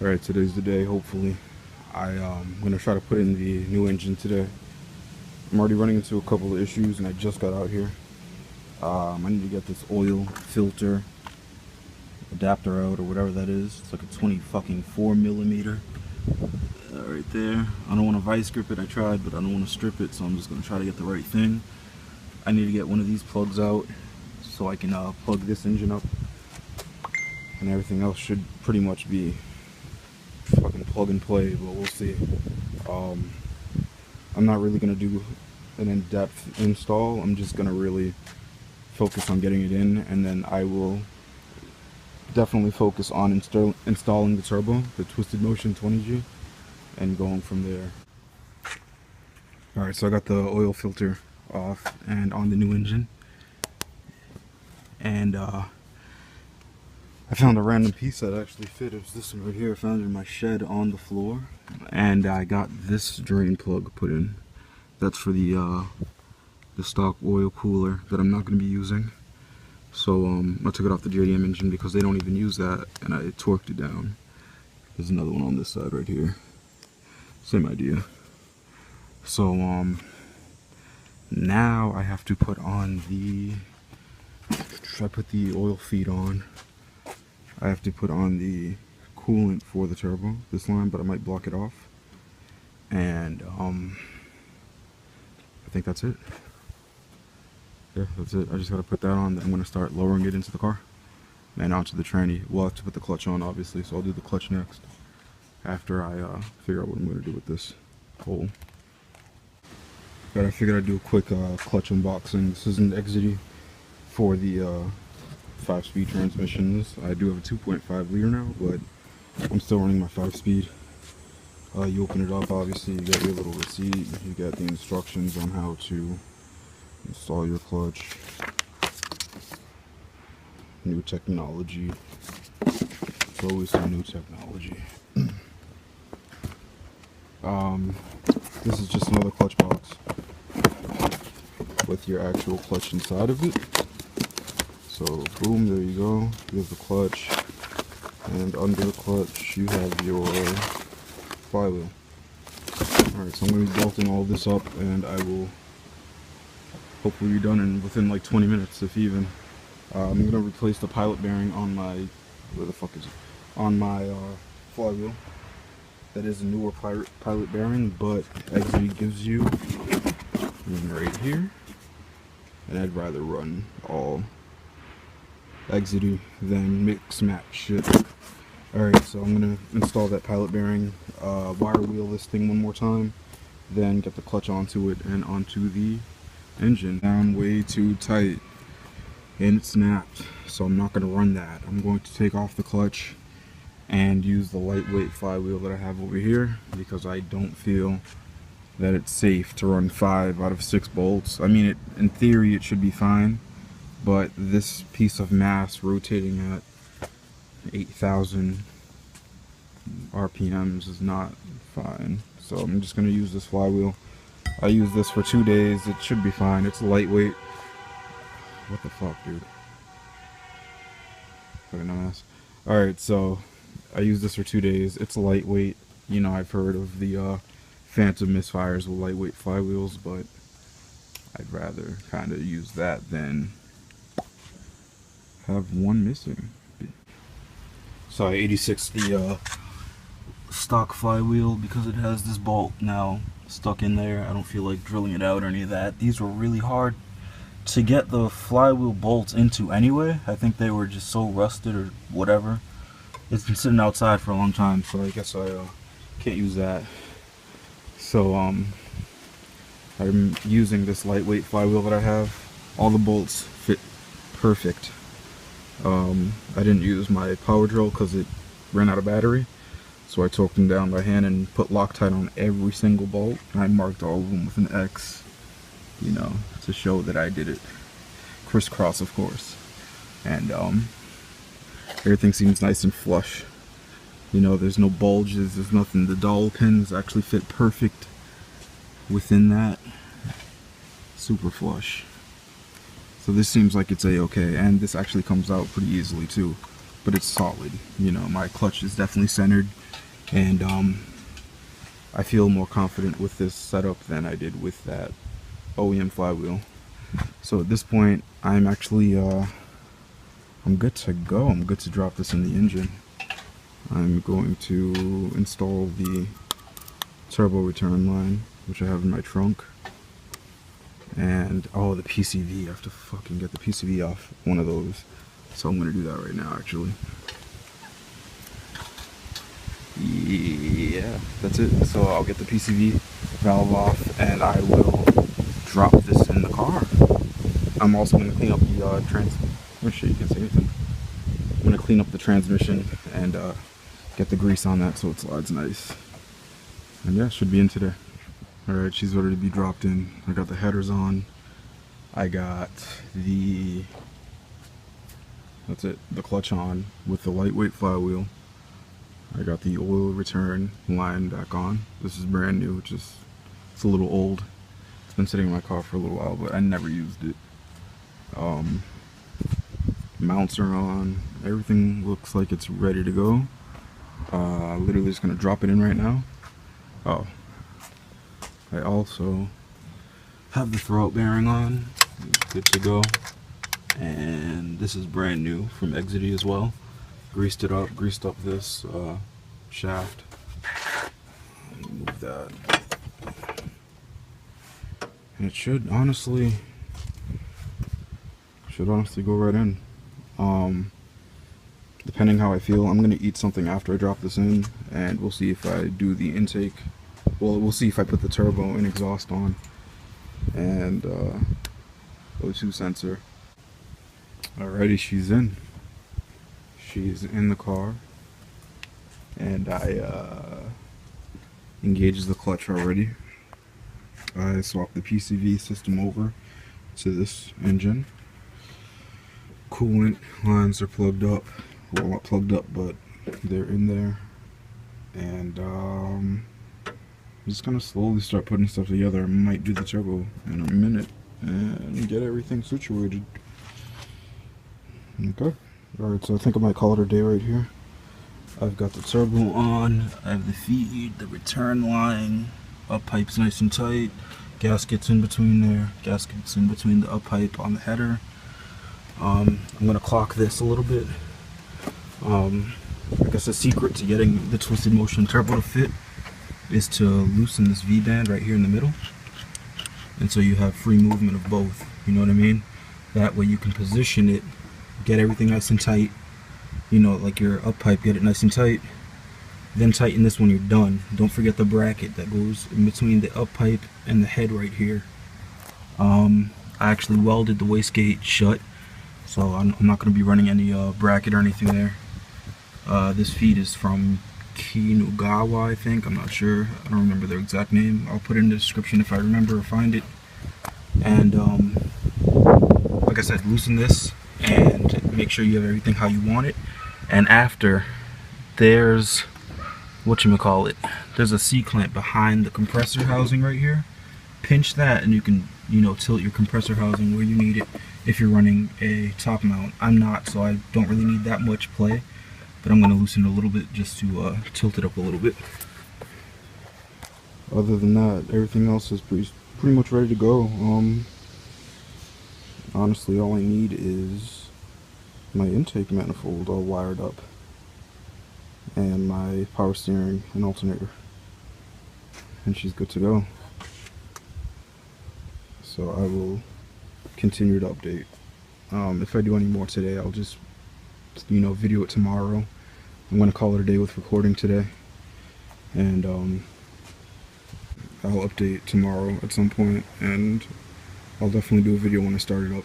Alright, today's the day, hopefully. I'm going to try to put in the new engine today. I'm already running into a couple of issues and I just got out here. I need to get this oil filter adapter out or whatever that is. It's like a 24 millimeter. Right there. I don't want to vice grip it, I tried, but I don't want to strip it, so I'm just going to try to get the right thing. I need to get one of these plugs out so I can plug this engine up. And everything else should pretty much be fucking plug and play, but we'll see. I'm not really going to do an in-depth install. I'm just going to really focus on getting it in, and then I will definitely focus on installing the turbo, the Twisted Motion 20G, and going from there. Alright, so I got the oil filter off and on the new engine, and I found a random piece that actually fit. It was this one right here. I found it in my shed on the floor, and I got this drain plug put in. That's for the stock oil cooler that I'm not going to be using. So I took it off the JDM engine because they don't even use that, and I torqued it down. There's another one on this side right here. Same idea. So now I have to put on the. Should I put the oil feed on? I have to put on the coolant for the turbo, this line, but I might block it off. And I think that's it. Yeah, that's it. I just gotta put that on, then I'm gonna start lowering it into the car and onto the tranny. We'll have to put the clutch on, obviously, so I'll do the clutch next after I figure out what I'm gonna do with this hole. But I figured I'd do a quick clutch unboxing. This is an Exedy for the 5-speed transmissions. I do have a 2.5 liter now, but I'm still running my 5-speed. You open it up, obviously, you get your little receipt, you get the instructions on how to install your clutch. New technology. It's always some new technology. This is just another clutch box with your actual clutch inside of it. So boom, there you go. Here's the clutch, and under the clutch you have your flywheel. Alright, so I'm going to be bolting all this up, and I will hopefully be done within like 20 minutes, if even. I'm going to replace the pilot bearing on my, where the fuck is it? On my flywheel. That is a newer pilot bearing, but Exedy gives you one right here, and I'd rather run all Exedy than mix match shit. Alright, so I'm gonna install that pilot bearing, wire wheel this thing one more time, then get the clutch onto it and onto the engine. Down way too tight, and it snapped, so I'm not gonna run that. I'm going to take off the clutch and use the lightweight flywheel that I have over here, because I don't feel that it's safe to run 5 out of 6 bolts. I mean, in theory it should be fine, but this piece of mass rotating at 8,000 RPMs is not fine. So I'm just going to use this flywheel. I used this for 2 days. It should be fine. It's lightweight. What the fuck, dude? Fucking dumbass. Alright, so I used this for 2 days. It's lightweight. You know, I've heard of the phantom misfires with lightweight flywheels, but I'd rather kind of use that than have one missing. So I 86 the stock flywheel because it has this bolt now stuck in there. I don't feel like drilling it out or any of that. These were really hard to get the flywheel bolts into anyway. I think they were just so rusted or whatever. It's been sitting outside for a long time, so I guess I can't use that. So I'm using this lightweight flywheel that I have. All the bolts fit perfect. I didn't use my power drill because it ran out of battery, so I torqued them down by hand and put Loctite on every single bolt, and I marked all of them with an X, you know, to show that I did it. Crisscross, of course. And everything seems nice and flush. You know, there's no bulges, there's nothing. The dowel pins actually fit perfect within that. Super flush. So this seems like it's a-okay, and this actually comes out pretty easily too, but it's solid. You know, my clutch is definitely centered. and I feel more confident with this setup than I did with that OEM flywheel. So at this point, I'm actually I'm good to go. I'm good to drop this in the engine. I'm going to install the turbo return line, which I have in my trunk. And oh, the PCV, I have to fucking get the PCV off one of those. So I'm gonna do that right now, actually. Yeah, that's it. So I'll get the PCV valve off and I will drop this in the car. I'm also gonna clean up the oh shit, you can't say anything. I'm gonna clean up the transmission and get the grease on that so it slides nice. And yeah, should be in today. Alright, she's ready to be dropped in. I got the headers on. I got the, that's it, the clutch on with the lightweight flywheel. I got the oil return line back on. This is brand new, it's a little old. It's been sitting in my car for a little while, but I never used it. Mounts are on. Everything looks like it's ready to go. Literally just gonna drop it in right now. Oh, I also have the throwout bearing on. It's good to go. And this is brand new from Exedy as well. Greased it up, greased up this shaft. Move that. And it should honestly go right in. Depending how I feel, I'm gonna eat something after I drop this in, and we'll see if I do the intake. Well, we'll see if I put the turbo and exhaust on and O2 sensor. Alrighty, she's in. She's in the car, and I engaged the clutch already. I swapped the PCV system over to this engine. Coolant lines are plugged up. Well, not plugged up, but they're in there. And I'm just gonna slowly start putting stuff together. I might do the turbo in a minute and get everything situated. Okay. Alright, so I think I might call it a day right here. I've got the turbo on, I have the feed, the return line, up pipe's nice and tight, gaskets in between there, gaskets in between the up pipe on the header. I'm gonna clock this a little bit. I guess the secret to getting the twisted motion turbo to fit is to loosen this V-band right here in the middle, and so you have free movement of both, you know what I mean? That way you can position it, get everything nice and tight, you know, like your up pipe, get it nice and tight, then tighten this when you're done. Don't forget the bracket that goes in between the up pipe and the head right here. I actually welded the wastegate shut, so I'm not going to be running any bracket or anything there. This feed is from Kinugawa, I think. I'm not sure. I don't remember their exact name. I'll put it in the description if I remember or find it. And like I said, loosen this and make sure you have everything how you want it. And after, there's whatchamacallit, there's a C-clamp behind the compressor housing right here. Pinch that and you can, you know, tilt your compressor housing where you need it if you're running a top mount. I'm not, so I don't really need that much play, but I'm going to loosen it a little bit just to tilt it up a little bit. Other than that, everything else is pretty much ready to go. Honestly, all I need is my intake manifold all wired up and my power steering and alternator, and she's good to go. So I will continue to update. If I do any more today, I'll just, you know, video it tomorrow. I'm going to call it a day with recording today, and I'll update tomorrow at some point, and I'll definitely do a video when I start it up.